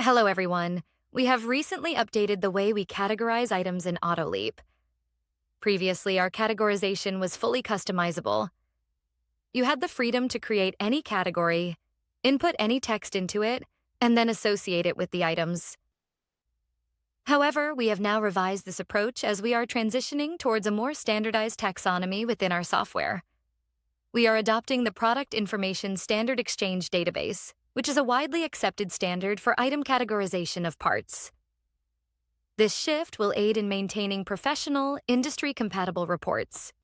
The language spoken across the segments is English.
Hello, everyone. We have recently updated the way we categorize items in AutoLeap. Previously, our categorization was fully customizable. You had the freedom to create any category, input any text into it, and then associate it with the items. However, we have now revised this approach as we are transitioning towards a more standardized taxonomy within our software. We are adopting the Product Information Standard Exchange Database, which is a widely accepted standard for item categorization of parts. This shift will aid in maintaining professional, industry-compatible reports.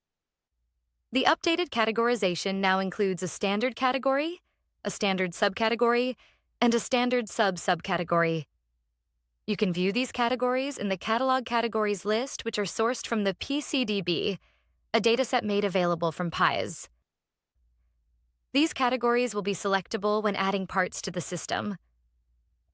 The updated categorization now includes a standard category, a standard subcategory, and a standard sub-subcategory. You can view these categories in the Catalog Categories list, which are sourced from the PCDB, a dataset made available from PIES. These categories will be selectable when adding parts to the system.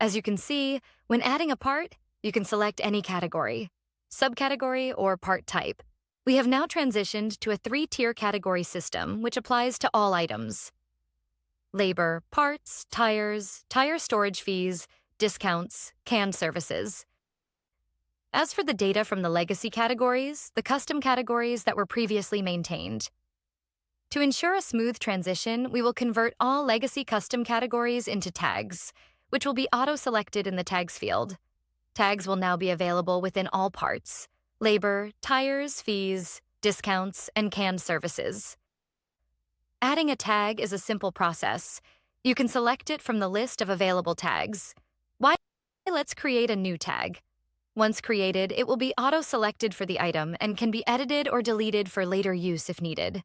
As you can see, when adding a part, you can select any category, subcategory, or part type. We have now transitioned to a 3-tier category system, which applies to all items: labor, parts, tires, tire storage fees, discounts, canned services. As for the data from the legacy categories, the custom categories that were previously maintained. To ensure a smooth transition, we will convert all legacy custom categories into tags, which will be auto-selected in the tags field. Tags will now be available within all parts: labor, tires, fees, discounts, and canned services. Adding a tag is a simple process. You can select it from the list of available tags. Let's create a new tag. Once created, it will be auto-selected for the item and can be edited or deleted for later use if needed.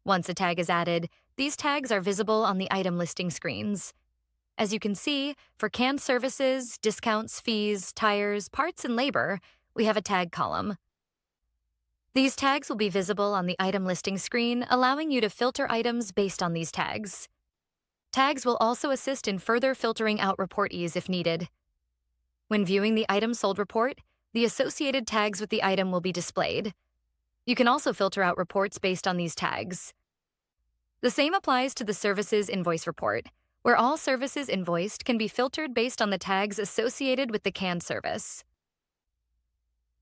Once a tag is added, these tags are visible on the item listing screens. As you can see, for canned services, discounts, fees, tires, parts, and labor, we have a tag column. These tags will be visible on the item listing screen, allowing you to filter items based on these tags. Tags will also assist in further filtering out reportees if needed. When viewing the item sold report, the associated tags with the item will be displayed. You can also filter out reports based on these tags. The same applies to the services invoice report, where all services invoiced can be filtered based on the tags associated with the canned service.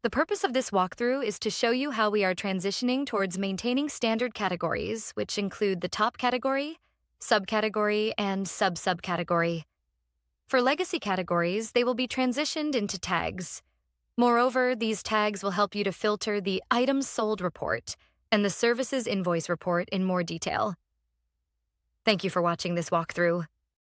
The purpose of this walkthrough is to show you how we are transitioning towards maintaining standard categories, which include the top category, subcategory, and sub-subcategory. For legacy categories, they will be transitioned into tags. Moreover, these tags will help you to filter the items sold report and the services invoice report in more detail. Thank you for watching this walkthrough.